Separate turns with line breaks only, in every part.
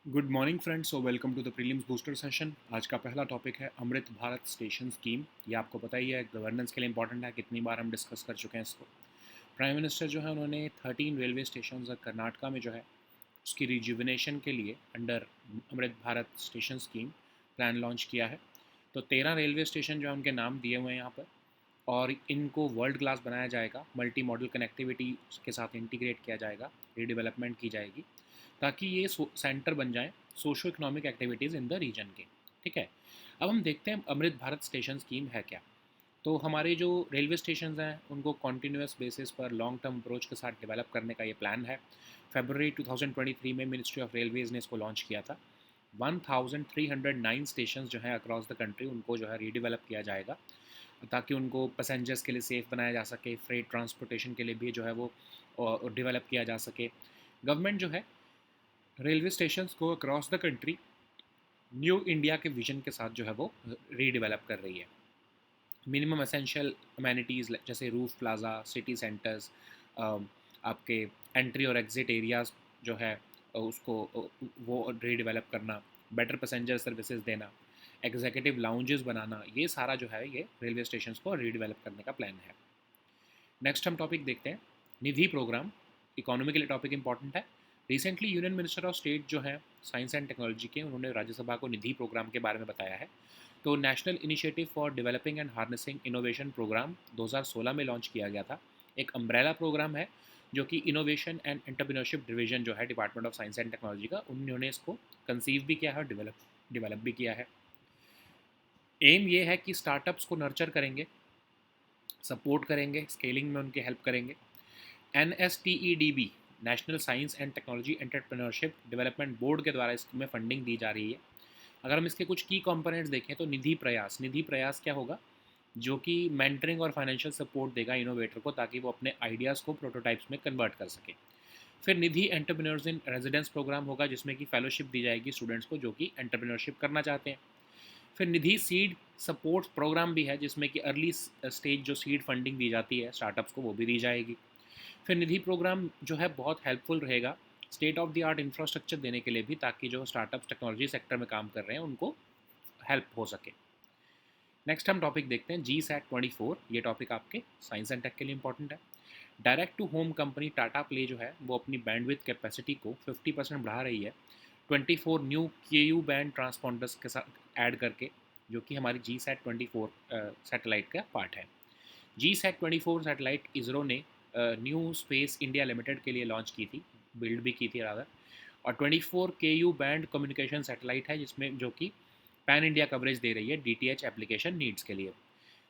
Good morning friends और welcome to the prelims booster session. आज का पहला टॉपिक है अमृत भारत स्टेशन स्कीम। ये आपको पता ही है, गवर्नेंस के लिए इंपॉर्टेंट है। कितनी बार हम डिस्कस कर चुके हैं इसको। प्राइम मिनिस्टर जो है उन्होंने 13 रेलवे स्टेशन कर्नाटका में जो है उसकी रिजुविनेशन के लिए under Amrit Bharat station scheme plan launch किया है। तो 13 रेलवे स्टेशन जो है उनके नाम दिए हुए हैं यहाँ पर, और इनको वर्ल्ड क्लास बनाया जाएगा, मल्टी मॉडल कनेक्टिविटी के साथ इंटीग्रेट किया जाएगा, रीडेवलपमेंट की जाएगी ताकि ये सेंटर बन जाएं socio economic activities in the region के। ठीक है, अब हम देखते हैं अमृत भारत स्टेशन स्कीम है क्या। तो हमारे जो रेलवे स्टेशन हैं उनको कॉन्टीन्यूस बेसिस पर लॉन्ग टर्म अप्रोच के साथ डेवलप करने का ये प्लान है। फरवरी 2023 में मिनिस्ट्री ऑफ रेलवेज़ ने इसको लॉन्च किया था। 1309 स्टेशन जो हैं अक्रॉस द कंट्री उनको जो है रीडेवलप किया जाएगा ताकि उनको पैसेंजर्स के लिए सेफ़ बनाया जा सके, फ्रेट ट्रांसपोर्टेशन के लिए भी जो है वो डेवलप किया जा सके। गवर्नमेंट जो है रेलवे स्टेशन को across the country new India के विजन के साथ जो है वो रीडेवलप कर रही है। मिनिमम एसेंशियल अमेनिटीज़ जैसे रूफ प्लाजा, सिटी सेंटर्स, आपके एंट्री और एग्ज़िट एरियाज़ जो है उसको वो रीडेवलप करना, बेटर पैसेंजर सर्विसेज देना, एग्जीक्यूटिव लाउंजेस बनाना, ये सारा जो है ये रेलवे स्टेशन को रीडेवलप करने का प्लान है। नेक्स्ट हम टॉपिक देखते हैं निधि प्रोग्राम। इकोनॉमी के लिए टॉपिक इंपॉर्टेंट है। Recently union minister of state जो है साइंस एंड टेक्नोलॉजी के, उन्होंने राज्यसभा को निधि प्रोग्राम के बारे में बताया है। तो National Initiative for Developing and Harnessing Innovation programme 2016 में लॉन्च किया गया था। एक अम्ब्रेला प्रोग्राम है जो कि इनोवेशन एंड एंटरप्रेन्योरशिप डिवीजन जो है department of science and technology का, उन्होंने इसको कंसीव भी किया है और डेवलप भी किया है। एम ये है कि स्टार्टअप्स को नर्चर करेंगे, सपोर्ट करेंगे, स्केलिंग में उनकी हेल्प करेंगे। NSTEDB national science and technology entrepreneurship development board के द्वारा इसमें फंडिंग दी जा रही है। अगर हम इसके कुछ की कंपोनेंट्स देखें तो निधि प्रयास क्या होगा, जो कि मेंटरिंग और फाइनेंशियल सपोर्ट देगा इनोवेटर को ताकि वो अपने आइडियाज़ को प्रोटोटाइप्स में कन्वर्ट कर सके। फिर निधि एंटरप्रेन्योर्स इन रेजिडेंस प्रोग्राम होगा जिसमें कि फेलोशिप दी जाएगी स्टूडेंट्स को जो कि एंटरप्रेन्योरशिप करना चाहते हैं। फिर निधि सीड सपोर्ट प्रोग्राम भी है जिसमें कि अर्ली स्टेज जो सीड फंडिंग दी जाती है स्टार्टअप्स को वो भी दी जाएगी। फिर निधि प्रोग्राम जो है बहुत हेल्पफुल रहेगा state of the art infrastructure देने के लिए भी, ताकि जो स्टार्टअप्स टेक्नोलॉजी सेक्टर में काम कर रहे हैं उनको हेल्प हो सके। नेक्स्ट हम टॉपिक देखते हैं GSAT 24। ये टॉपिक आपके साइंस एंड टेक के लिए इंपॉर्टेंट है। Direct to home company Tata Play जो है वो अपनी बैंडविड्थ कैपेसिटी को 50% बढ़ा रही है 24 न्यू KU बैंड ट्रांसपॉन्डर्स के साथ ऐड करके, जो कि हमारी GSAT 24 सैटेलाइट का पार्ट है। GSAT 24 सैटेलाइट इसरो ने न्यू स्पेस इंडिया लिमिटेड के लिए लॉन्च की थी, बिल्ड भी की थी रादर। और 24 KU बैंड कम्युनिकेशन सैटेलाइट है जिसमें जो कि पैन इंडिया कवरेज दे रही है DTH एप्लीकेशन नीड्स के लिए।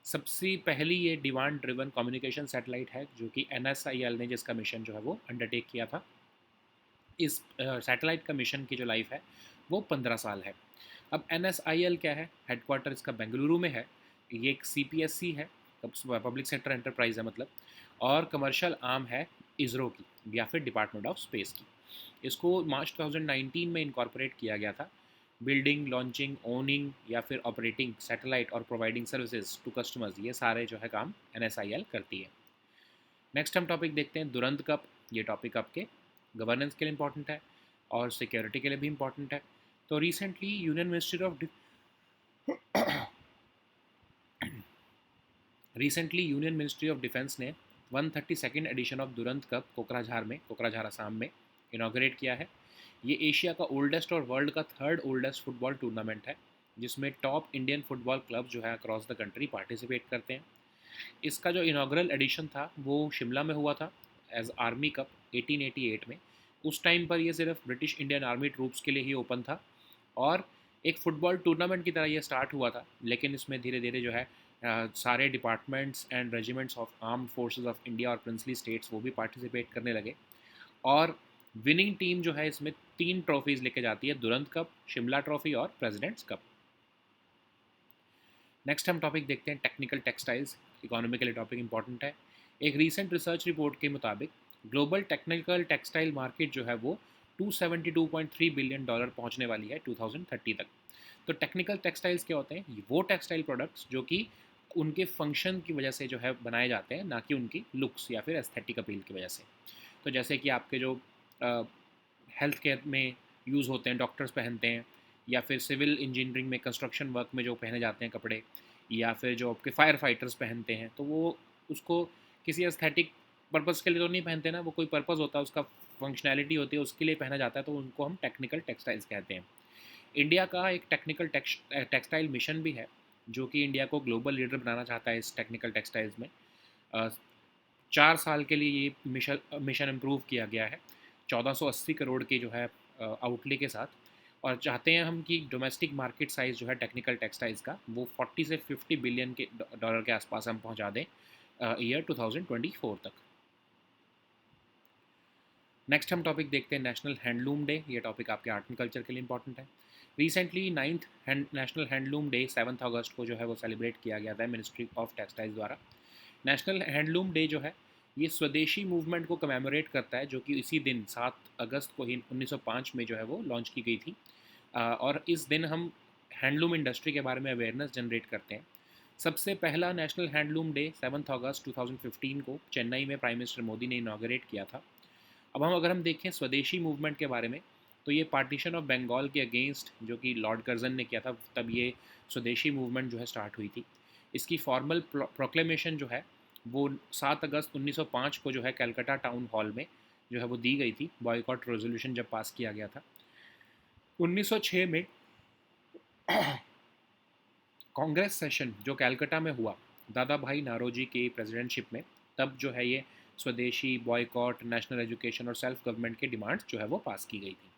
सबसे पहली ये डिमांड ड्रिवन कम्युनिकेशन सैटेलाइट है जो कि NSIL ने जिसका मिशन जो है वो अंडरटेक किया था। इस सैटेलाइट का मिशन की जो लाइफ है वो 15 साल है। अब NSIL क्या है, हेडक्वार्टर इसका बेंगलुरु में है। ये एक CPSC है, पब्लिक सेक्टर एंटरप्राइज है मतलब, और कमर्शियल आर्म है इसरो की या फिर डिपार्टमेंट ऑफ स्पेस की। इसको मार्च 2019 में इनकॉर्पोरेट किया गया था। बिल्डिंग, लॉन्चिंग, ओनिंग या फिर ऑपरेटिंग सैटेलाइट और प्रोवाइडिंग सर्विसेज टू कस्टमर्स, ये सारे जो है काम NSIL करती है। नेक्स्ट हम टॉपिक देखते हैं दुरंत कप। ये टॉपिक आपके गवर्नेंस के लिए इंपॉर्टेंट है और सिक्योरिटी के लिए भी इंपॉर्टेंट है। तो recently Union Ministry of Defence ने 132nd edition of Durand Cup Kokrajhar Assam में इनाग्रेट किया है। ये एशिया का ओल्डेस्ट और वर्ल्ड का थर्ड ओल्डेस्ट फुटबॉल टूर्नामेंट है जिसमें टॉप इंडियन फुटबॉल क्लब जो है अक्रॉस द कंट्री पार्टिसिपेट करते हैं। इसका जो इनाग्रल एडिशन था वो शिमला में हुआ था एज आर्मी कप 1888 में। उस टाइम पर ये सिर्फ ब्रिटिश इंडियन आर्मी ट्रूप्स के लिए ही ओपन था और एक फ़ुटबॉल टूर्नामेंट की तरह ये स्टार्ट हुआ था, लेकिन इसमें धीरे धीरे जो है सारे departments and regiments of armed forces of India और प्रिंसली स्टेट्स वो भी पार्टिसिपेट करने लगे। और विनिंग टीम जो है इसमें 3 ट्रॉफीज़ लेके जाती है, दुरंत कप, शिमला ट्रॉफी और प्रेसिडेंट्स कप। नेक्स्ट हम टॉपिक देखते हैं टेक्निकल टेक्सटाइल्स। इकोनॉमी के लिए टॉपिक इंपॉर्टेंट है। एक रीसेंट रिसर्च रिपोर्ट के मुताबिक ग्लोबल टेक्निकल टेक्सटाइल मार्केट जो है वो $272.3 बिलियन पहुंचने वाली है 2030 तक। तो टेक्निकल टेक्सटाइल्स क्या होते हैं, वो टेक्सटाइल प्रोडक्ट्स जो कि उनके फंक्शन की वजह से जो है बनाए जाते हैं, ना कि उनकी लुक्स या फिर एस्थेटिक अपील की वजह से। तो जैसे कि आपके जो हेल्थ केयर में यूज़ होते हैं, डॉक्टर्स पहनते हैं, या फिर सिविल इंजीनियरिंग में कंस्ट्रक्शन वर्क में जो पहने जाते हैं कपड़े, या फिर जो आपके फायर फाइटर्स पहनते हैं, तो वो उसको किसी एस्थेटिक पर्पज़ के लिए तो नहीं पहनते ना, वो कोई पर्पज़ होता है, उसका फंक्शनैलिटी होती है, उसके लिए पहना जाता है, तो उनको हम टेक्निकल टेक्सटाइल्स कहते हैं। इंडिया का एक टेक्निकल टेक्सटाइल मिशन भी है, जो कि इंडिया को ग्लोबल लीडर बनाना चाहता है इस टेक्निकल टेक्सटाइल्स में। 4 साल के लिए ये मिशन मिशन इम्प्रूव किया गया है 1480 करोड़ के जो है आउटले के साथ, और चाहते हैं हम कि डोमेस्टिक मार्केट साइज़ जो है टेक्निकल टेक्सटाइल्स का वो 40 से 50 बिलियन के डॉलर के आसपास हम पहुंचा दें ईयर 2024 तक। नेक्स्ट हम टॉपिक देखते हैं नेशनल हैंडलूम डे। ये टॉपिक आपके आर्ट एंड कल्चर के लिए इंपॉर्टेंट है। Recently 9th national handloom day 7 अगस्त को जो है वो सेलिब्रेट किया गया था मिनिस्ट्री ऑफ टेक्सटाइल्स द्वारा। नेशनल हैंडलूम डे जो है ये स्वदेशी मूवमेंट को कमेमोरेट करता है, जो कि इसी दिन 7 अगस्त को ही 1905 में जो है वो लॉन्च की गई थी। और इस दिन हम हैंडलूम इंडस्ट्री के बारे में अवेयरनेस जनरेट करते हैं। सबसे पहला नेशनल हैंडलूम डे 7 अगस्त 2015 को चेन्नई में प्राइम मिनिस्टर मोदी ने इनाग्रेट किया था। अब अगर हम देखें स्वदेशी मूवमेंट के बारे में, तो ये पार्टीशन ऑफ बंगाल के अगेंस्ट जो कि लॉर्ड कर्जन ने किया था, तब ये स्वदेशी मूवमेंट जो है स्टार्ट हुई थी। इसकी फॉर्मल प्रोक्लेमेशन जो है वो 7 अगस्त 1905 को जो है कलकत्ता टाउन हॉल में जो है वो दी गई थी, बॉयकॉट रेजोल्यूशन जब पास किया गया था। 1906 में कांग्रेस सेशन जो कलकत्ता में हुआ दादा भाई नारोजी के प्रेसिडेंटशिप में, तब जो है ये स्वदेशी, बॉयकॉट, नेशनल एजुकेशन और सेल्फ गवर्नमेंट की डिमांड्स जो है वो पास की गई थी।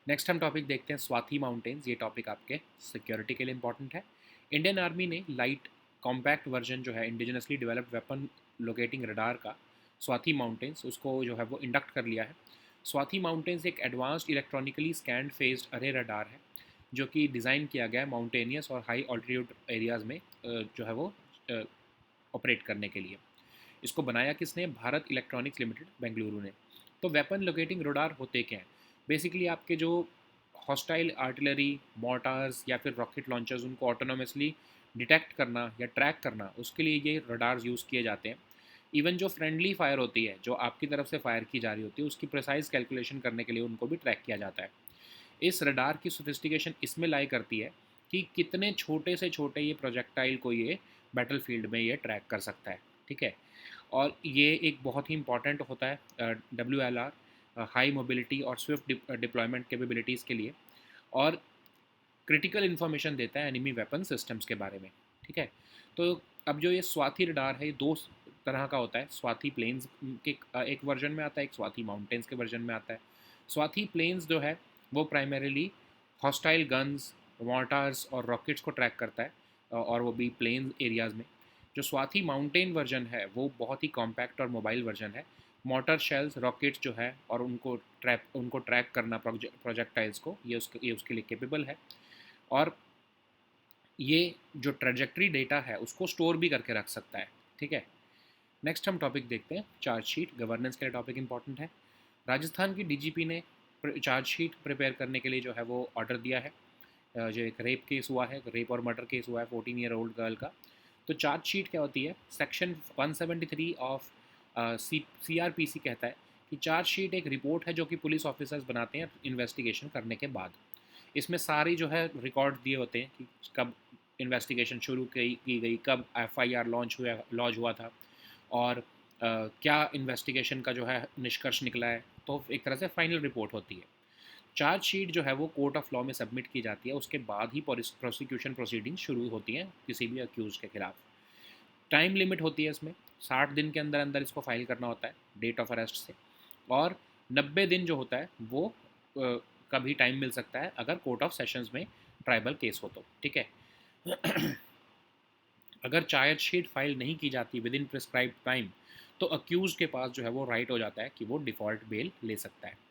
नेक्स्ट हम टॉपिक देखते हैं स्वाति माउंटेन्स। ये टॉपिक आपके सिक्योरिटी के लिए इंपॉर्टेंट है। इंडियन आर्मी ने लाइट कॉम्पैक्ट वर्जन जो है indigenously developed weapon locating radar का स्वाति माउंटेन्स उसको जो है वो इंडक्ट कर लिया है। स्वाति माउंटेन्स एक एडवांस्ड इलेक्ट्रॉनिकली स्कैंड फेज्ड अरे रडार है, जो कि डिज़ाइन किया गया है माउंटेनियस और हाई ऑल्टीट्यूड एरियाज़ में जो है वो ऑपरेट करने के लिए। इसको बनाया किसने? भारत इलेक्ट्रॉनिक्स लिमिटेड बेंगलुरु ने। तो वेपन लोकेटिंग रडार होते क्या हैं? बेसिकली आपके जो हॉस्टाइल आर्टिलरी, मोर्टार्स या फिर रॉकेट लॉन्चर्स, उनको ऑटोनोमसली डिटेक्ट करना या ट्रैक करना, उसके लिए ये रडार्स यूज़ किए जाते हैं। इवन जो फ्रेंडली फायर होती है, जो आपकी तरफ से फायर की जा रही होती है, उसकी प्रिसाइज कैलकुलेशन करने के लिए उनको भी ट्रैक किया जाता है। इस रडार की सोफिस्टिकेशन इसमें लाई करती है कि कितने छोटे से छोटे ये प्रोजेक्टाइल को ये बैटलफील्ड में ये ट्रैक कर सकता है। ठीक है, और ये एक बहुत ही इंपॉर्टेंट होता है WLR, हाई मोबिलिटी और स्विफ्ट डिप्लॉयमेंट कैपेबिलिटीज़ के लिए, और क्रिटिकल इन्फॉर्मेशन देता है एनिमी वेपन सिस्टम्स के बारे में। ठीक है, तो अब जो ये स्वाति रडार है, ये दो तरह का होता है। स्वाति प्लेन्स के एक वर्जन में आता है, एक स्वाति माउंटेन्स के वर्जन में आता है। स्वाति प्लेन्स जो है वो प्राइमरीली हॉस्टाइल गन्स, मॉर्टार्स और रॉकेट्स को ट्रैक करता है, और वो भी प्लेन एरियाज़ में। जो स्वाति माउंटेन वर्जन है वो बहुत ही कॉम्पैक्ट और मोबाइल वर्जन है। मोटर शेल्स, रॉकेट्स जो है, और उनको ट्रैक करना प्रोजेक्टाइल्स को, ये उसके लिए केपेबल है। और ये जो ट्रेजेक्ट्री डेटा है उसको स्टोर भी करके रख सकता है। ठीक है, नेक्स्ट हम टॉपिक देखते हैं चार्जशीट। गवर्नेंस के लिए टॉपिक इंपॉर्टेंट है। राजस्थान की DGP ने चार्जशीट प्रिपेयर करने के लिए जो है वो ऑर्डर दिया है। जो एक रेप केस हुआ है, रेप और मर्डर केस हुआ है 14 ईयर ओल्ड गर्ल का। तो चार्जशीट क्या होती है? सेक्शन 173 ऑफ CRPC कहता है कि चार्जशीट एक रिपोर्ट है जो कि पुलिस ऑफिसर्स बनाते हैं इन्वेस्टिगेशन करने के बाद। इसमें सारी जो है रिकॉर्ड दिए होते हैं कि कब इन्वेस्टिगेशन शुरू की गई, कब FIR लॉन्च हुआ था, और क्या इन्वेस्टिगेशन का जो है निष्कर्ष निकला है। तो एक तरह से फाइनल रिपोर्ट होती है। चार्जशीट जो है वो कोर्ट ऑफ लॉ में सबमिट की जाती है, उसके बाद ही प्रोसिक्यूशन प्रोसीडिंग शुरू होती हैं किसी भी अक्यूज के खिलाफ। टाइम लिमिट होती है इसमें, 60 दिन के अंदर अंदर इसको फाइल करना होता है डेट ऑफ अरेस्ट से, और 90 दिन जो होता है वो कभी टाइम मिल सकता है अगर कोर्ट ऑफ सेशंस में ट्राइबल केस हो तो। ठीक है, अगर चार्जशीट फाइल नहीं की जाती विद इन प्रिस्क्राइब टाइम, तो अक्यूज के पास जो है वो राइट हो जाता है कि वो डिफ़ॉल्ट बेल ले सकता है।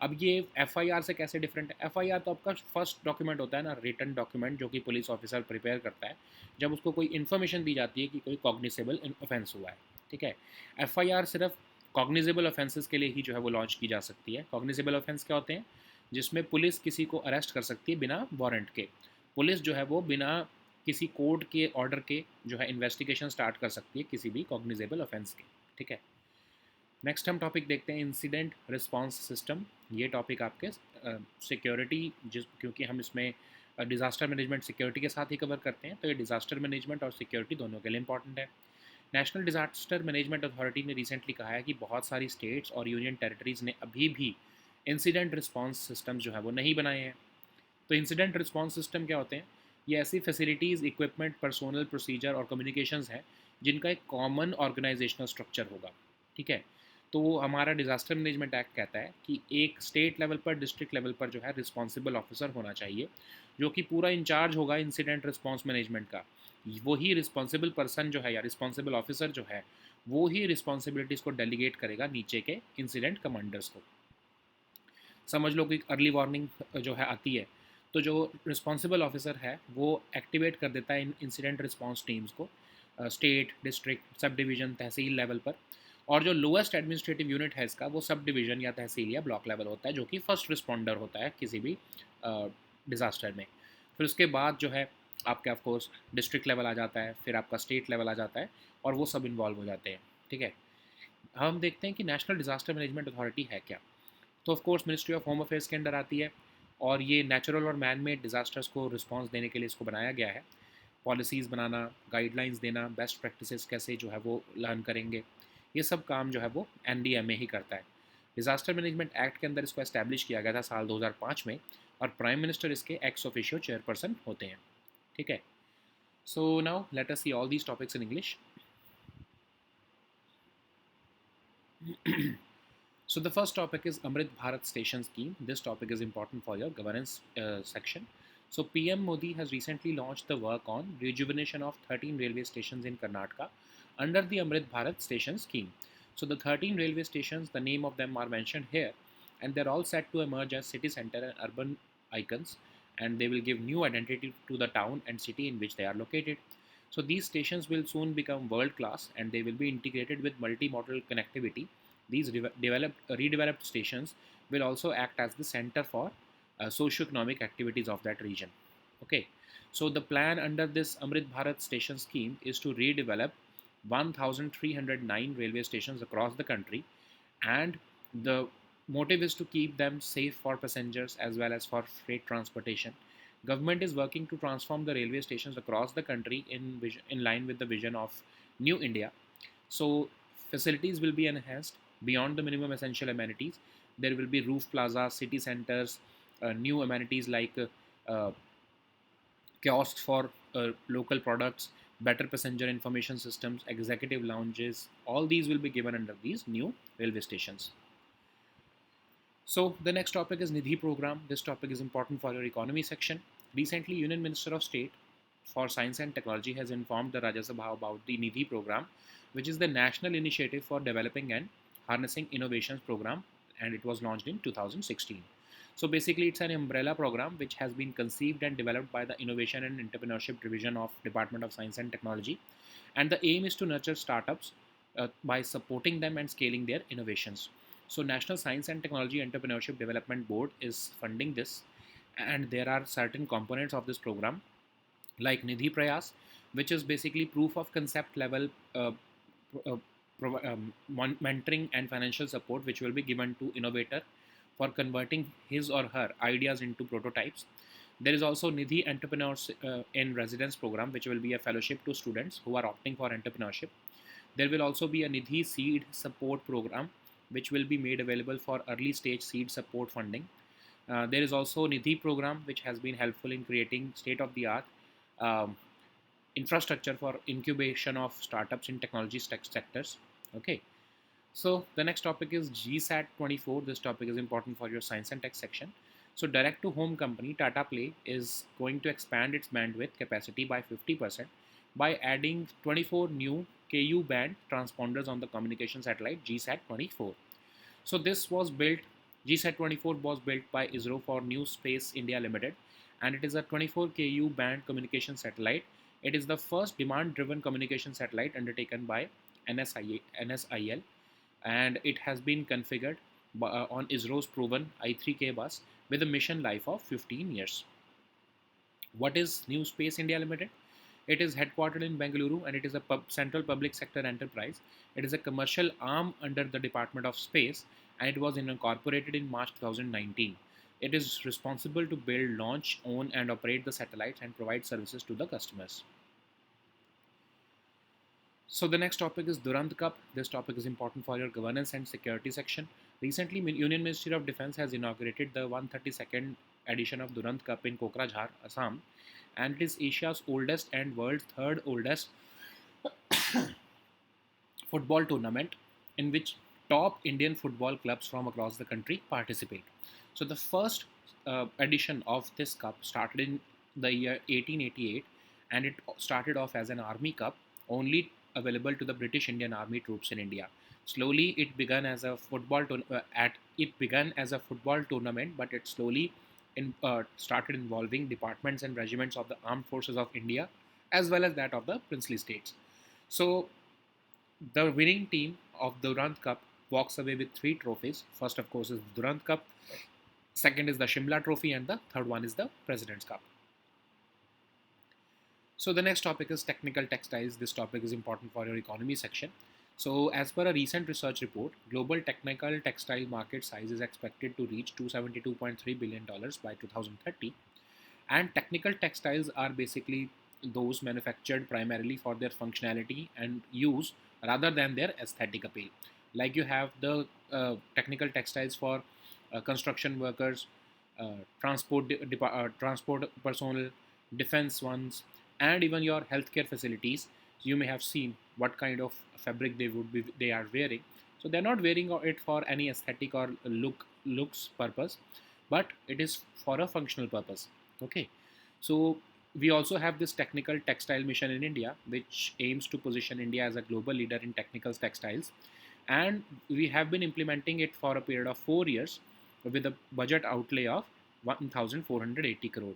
अब ये FIR से कैसे डिफरेंट है? FIR तो आपका फर्स्ट डॉक्यूमेंट होता है ना, रिटन डॉक्यूमेंट, जो कि पुलिस ऑफिसर प्रिपेयर करता है जब उसको कोई इन्फॉर्मेशन दी जाती है कि कोई कॉग्निसेबल ऑफेंस हुआ है। ठीक है, FIR सिर्फ कॉग्निसेबल ऑफेंसेस के लिए ही जो है वो लॉन्च की जा सकती है। कॉग्निसेबल ऑफेंस क्या होते हैं? जिसमें पुलिस किसी को अरेस्ट कर सकती है बिना वारंट के। पुलिस जो है वो बिना किसी कोर्ट के ऑर्डर के जो है इन्वेस्टिगेशन स्टार्ट कर सकती है किसी भी कॉग्निसेबल ऑफेंस के। ठीक है, नेक्स्ट हम टॉपिक देखते हैं इंसिडेंट रिस्पांस सिस्टम। ये टॉपिक आपके सिक्योरिटी क्योंकि हम इसमें डिज़ास्टर मैनेजमेंट सिक्योरिटी के साथ ही कवर करते हैं, तो ये डिज़ास्टर मैनेजमेंट और सिक्योरिटी दोनों के लिए इंपॉर्टेंट है। नेशनल डिज़ास्टर मैनेजमेंट अथॉरिटी ने रिसेंटली कहा है कि बहुत सारी स्टेट्स और यूनियन टेरिटरीज़ ने अभी भी इंसिडेंट रिस्पांस सिस्टम जो है वो नहीं बनाए हैं। तो इंसिडेंट रिस्पांस सिस्टम क्या होते हैं? ये ऐसी फैसिलिटीज़, इक्विपमेंट, पर्सोनल, प्रोसीजर और कम्युनिकेशंस हैं जिनका एक कॉमन ऑर्गेनाइजेशनल स्ट्रक्चर होगा। ठीक है? तो हमारा डिज़ास्टर मैनेजमेंट एक्ट कहता है कि एक स्टेट लेवल पर, डिस्ट्रिक्ट लेवल पर जो है रिस्पॉन्सिबल ऑफिसर होना चाहिए, जो कि पूरा इंचार्ज होगा इंसिडेंट रिस्पांस मैनेजमेंट का। वही रिस्पॉन्सिबल पर्सन जो है या रिस्पॉन्सिबल ऑफिसर जो है, वो ही रिस्पॉन्सिबिलिटीज़ को डेलीगेट करेगा नीचे के इंसिडेंट कमांडर्स को। समझ लो कि अर्ली वार्निंग जो है आती है, तो जो रिस्पॉन्सिबल ऑफिसर है वो एक्टिवेट कर देता है इन इंसिडेंट रिस्पांस टीम्स को स्टेट, डिस्ट्रिक्ट, सब डिवीज़न, तहसील लेवल पर। और जो लोएस्ट एडमिनिस्ट्रेटिव यूनिट है इसका, वो सब डिवीज़न या तहसील या ब्लॉक लेवल होता है, जो कि फर्स्ट रिस्पॉन्डर होता है किसी भी डिज़ास्टर में। फिर उसके बाद जो है आपके ऑफ कोर्स डिस्ट्रिक्ट लेवल आ जाता है, फिर आपका स्टेट लेवल आ जाता है, और वो सब इन्वॉल्व हो जाते हैं। ठीक है? हम देखते हैं कि नेशनल डिज़ास्टर मैनेजमेंट अथॉरिटी है क्या। तो of course ministry of home affairs के अंडर आती है, और ये नेचुरल और मैन मेड डिज़ास्टर्स को रिस्पांस देने के लिए इसको बनाया गया है। पॉलिसीज़ बनाना, गाइडलाइंस देना, बेस्ट प्रैक्टिसेस कैसे जो है वो लर्न करेंगे, ये सब काम जो है वो एनडीएमए ही करता है। डिज़ास्टर मैनेजमेंट एक्ट के अंदर इसको एस्टैब्लिश किया गया था साल 2005 में, और प्राइम मिनिस्टर इसके एक्स ऑफिशियो चेयरपर्सन होते हैं। ठीक है? So now let us see all these topics in English. So the first topic is Amrit Bharat Station Scheme. This topic is important for your governance section. So PM Modi has recently launched the work on rejuvenation of 13 railway stations in Karnataka under the Amrit Bharat Station Scheme. So the 13 railway stations, the name of them are mentioned here, and they're all set to emerge as city center and urban icons, and they will give new identity to the town and city in which they are located. So these stations will soon become world class, and they will be integrated with multimodal connectivity. These redeveloped stations will also act as the center for socio-economic activities of that region. Okay, so the plan under this Amrit Bharat station scheme is to redevelop 1,309 railway stations across the country, and the motive is to keep them safe for passengers as well as for freight transportation. Government is working to transform the railway stations across the country in line with the vision of New India. So facilities will be enhanced beyond the minimum essential amenities. There will be roof plazas, city centers, new amenities like uh, kiosks for local products, better passenger information systems, executive lounges. All these will be given under these new railway stations. So the next topic is Nidhi program. This topic is important for your economy section. Recently, Union Minister of State for Science and Technology has informed the Rajya Sabha about the Nidhi program, which is the national initiative for developing and harnessing innovations program, and it was launched in 2016. So basically, it's an umbrella program which has been conceived and developed by the Innovation and Entrepreneurship Division of Department of Science and Technology, and the aim is to nurture startups by supporting them and scaling their innovations. So National Science and Technology Entrepreneurship Development Board is funding this, and there are certain components of this program like Nidhi Prayas, which is basically proof of concept level uh, mentoring and financial support, which will be given to innovator for converting his or her ideas into prototypes. There is also Nidhi Entrepreneurs in Residence program, which will be a fellowship to students who are opting for entrepreneurship. There will also be a Nidhi Seed Support Program, which will be made available for early stage seed support funding. There is also Nidhi program, which has been helpful in creating state of the art um, infrastructure for incubation of startups in technology sectors. Okay, so the next topic is GSAT 24. This topic is important for your science and tech section. So direct to home company Tata Play is going to expand its bandwidth capacity by 50% by adding 24 new KU band transponders on the communication satellite GSAT 24. So this was built, GSAT 24 was built by ISRO for New Space India Limited, and it is a 24 KU band communication satellite. It is the first demand driven communication satellite undertaken by NSIL, and it has been configured on ISRO's proven I3K bus with a mission life of 15 years. What is New Space India Limited? It is headquartered in Bengaluru and it is a central public sector enterprise. It is a commercial arm under the Department of Space and it was incorporated in March 2019. It is responsible to build, launch, own, and operate the satellites and provide services to the customers. So the next topic is Durand Cup. This topic is important for your governance and security section. Recently, Union Ministry of Defence has inaugurated the 132nd edition of Durand Cup in Kokrajhar, Assam, and it is Asia's oldest and world's third oldest football tournament in which top Indian football clubs from across the country participate. So the first edition of this cup started in the year 1888 and it started off as an army cup only available to the British Indian Army troops in India. Slowly it began as a football tournament, but it slowly started involving departments and regiments of the armed forces of India as well as that of the princely states. So the winning team of the Durand Cup walks away with three trophies. First, of course, is the Durand Cup. Second is the Shimla Trophy, and the third one is the President's Cup. So the next topic is technical textiles. This topic is important for your economy section. So as per a recent research report, global technical textile market size is expected to reach $272.3 billion by 2030. And technical textiles are basically those manufactured primarily for their functionality and use rather than their aesthetic appeal. Like you have the technical textiles for construction workers, transport personnel, defense ones, and even your healthcare facilities. You may have seen what kind of fabric they are wearing. So they're not wearing it for any aesthetic or looks purpose, but it is for a functional purpose. Okay, so we also have this technical textile mission in India, which aims to position India as a global leader in technical textiles, and we have been implementing it for a period of 4 years with a budget outlay of 1,480 crore.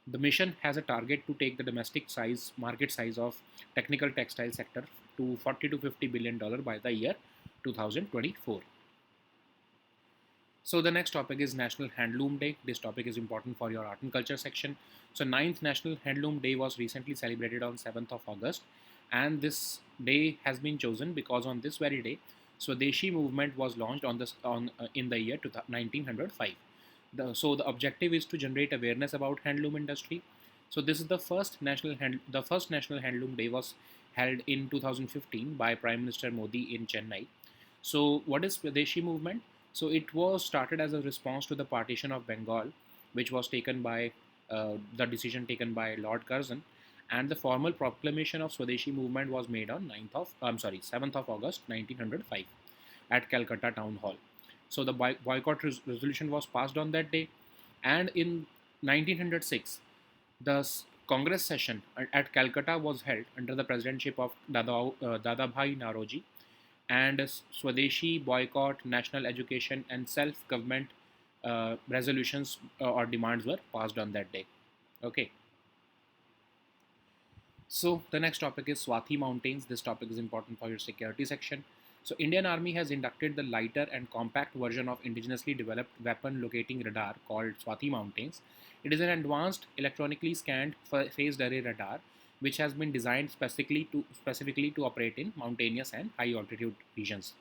The mission has a target to take the domestic market size of technical textile sector to 40 to 50 billion dollar by the year 2024. So the next topic is National Handloom Day. This topic is important for your art and culture section. So 9th National Handloom Day was recently celebrated on 7th of August, and this day has been chosen because on this very day Swadeshi movement was launched in the year 1905. So the objective is to generate awareness about handloom industry. So this is the first National Handloom Day was held in 2015 by Prime Minister Modi in Chennai. So what is Swadeshi movement? So it was started as a response to the partition of Bengal, which was taken by the decision taken by Lord Curzon, and the formal proclamation of Swadeshi movement was made on 7th of August 1905 at Calcutta Town Hall. So the boycott resolution was passed on that day, and in 1906, the Congress session at Calcutta was held under the presidency of Dadabhai Naoroji, and Swadeshi, boycott, national education, and self-government resolutions or demands were passed on that day. Okay. So the next topic is Swathi Mountains. This topic is important for your security section. So Indian Army has inducted the lighter and compact version of indigenously developed weapon locating radar called Swathi Mountains. It is an advanced electronically scanned phased array radar which has been designed specifically to operate in mountainous and high altitude regions.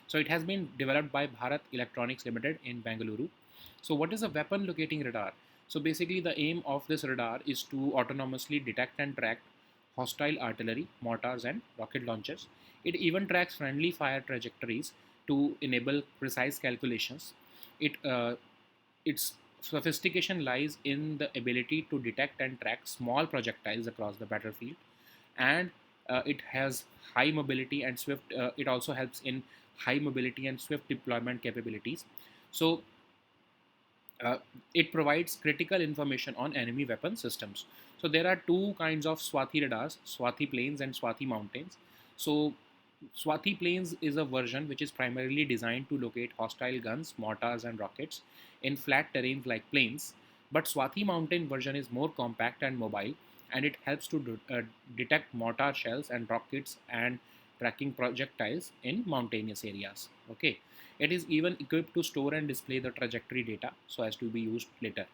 So it has been developed by Bharat Electronics Limited in Bengaluru. So what is a weapon locating radar? So basically the aim of this radar is to autonomously detect and track hostile artillery, mortars and rocket launchers. It even tracks friendly fire trajectories to enable precise calculations. Its sophistication lies in the ability to detect and track small projectiles across the battlefield, and it has high mobility and swift. It also helps in high mobility and swift deployment capabilities. So uh, it provides critical information on enemy weapon systems. So there are two kinds of Swathi radars: Swathi plains and Swathi mountains. So Swathi plains is a version which is primarily designed to locate hostile guns, mortars, and rockets in flat terrains like plains. But Swathi mountain version is more compact and mobile, and it helps to detect mortar shells and rockets and tracking projectiles in mountainous areas. Okay, it is even equipped to store and display the trajectory data so as to be used later.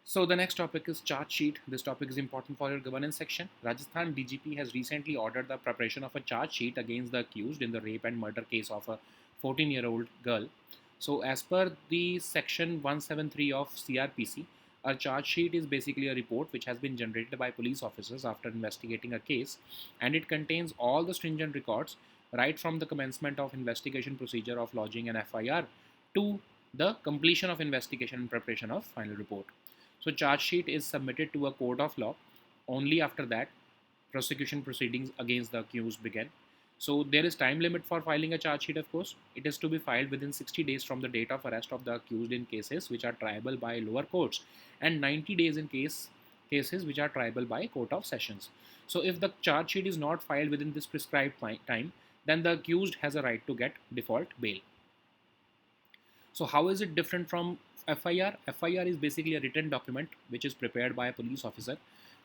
So the next topic is charge sheet. This topic is important for your governance section. Rajasthan DGP has recently ordered the preparation of a charge sheet against the accused in the rape and murder case of a 14-year-old girl. So as per the section 173 of CRPC, a charge sheet is basically a report which has been generated by police officers after investigating a case, and it contains all the stringent records right from the commencement of investigation procedure of lodging an FIR to the completion of investigation and preparation of final report. So charge sheet is submitted to a court of law. Only after that, prosecution proceedings against the accused begin. So there is time limit for filing a charge sheet, of course. It is to be filed within 60 days from the date of arrest of the accused in cases which are triable by lower courts, and 90 days in cases which are triable by court of sessions. So if the charge sheet is not filed within this prescribed time, then the accused has a right to get default bail. So how is it different from FIR? FIR is basically a written document which is prepared by a police officer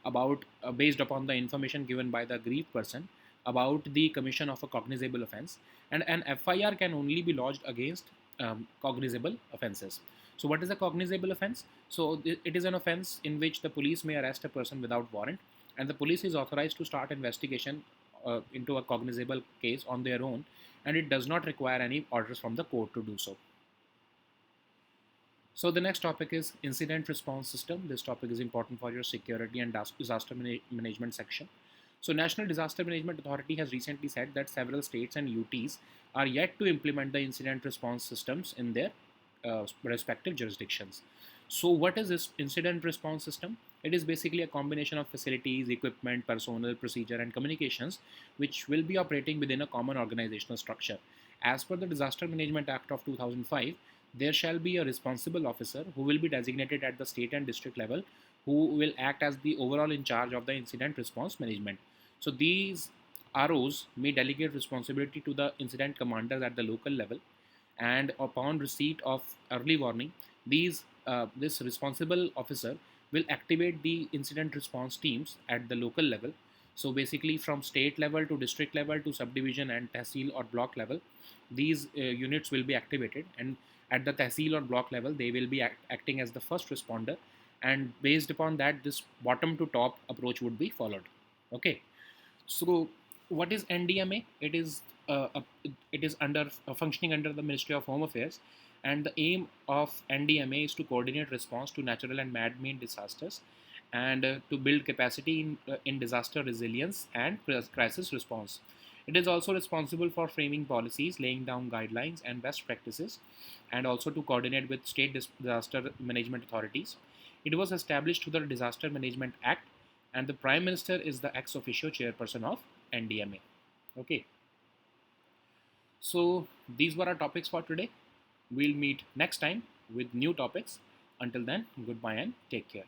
about based upon the information given by the aggrieved person about the commission of a cognizable offence, and an FIR can only be lodged against cognizable offences. So what is a cognizable offence? So it is an offence in which the police may arrest a person without warrant, and the police is authorized to start investigation into a cognizable case on their own, and it does not require any orders from the court to do so. So the next topic is incident response system. This topic is important for your security and disaster management section. So National Disaster Management Authority has recently said that several states and UTs are yet to implement the incident response systems in their respective jurisdictions. So what is this incident response system? It is basically a combination of facilities, equipment, personnel, procedure, and communications which will be operating within a common organizational structure. As per the Disaster Management Act of 2005, there shall be a responsible officer who will be designated at the state and district level, who will act as the overall in charge of the incident response management. So these ROs may delegate responsibility to the incident commanders at the local level, and upon receipt of early warning, this responsible officer will activate the incident response teams at the local level. So basically, from state level to district level to subdivision and tehsil or block level, these units will be activated, and at the tehsil or block level, they will be acting as the first responder, and based upon that, this bottom to top approach would be followed. Okay. So what is NDMA? It is under functioning under the Ministry of Home Affairs, and the aim of NDMA is to coordinate response to natural and man-made disasters, and to build capacity in disaster resilience and crisis response. It is also responsible for framing policies, laying down guidelines and best practices, and also to coordinate with state disaster management authorities. It was established through the Disaster Management Act, and the Prime Minister is the ex officio chairperson of NDMA. Okay. So these were our topics for today. We'll meet next time with new topics. Until then, goodbye and take care.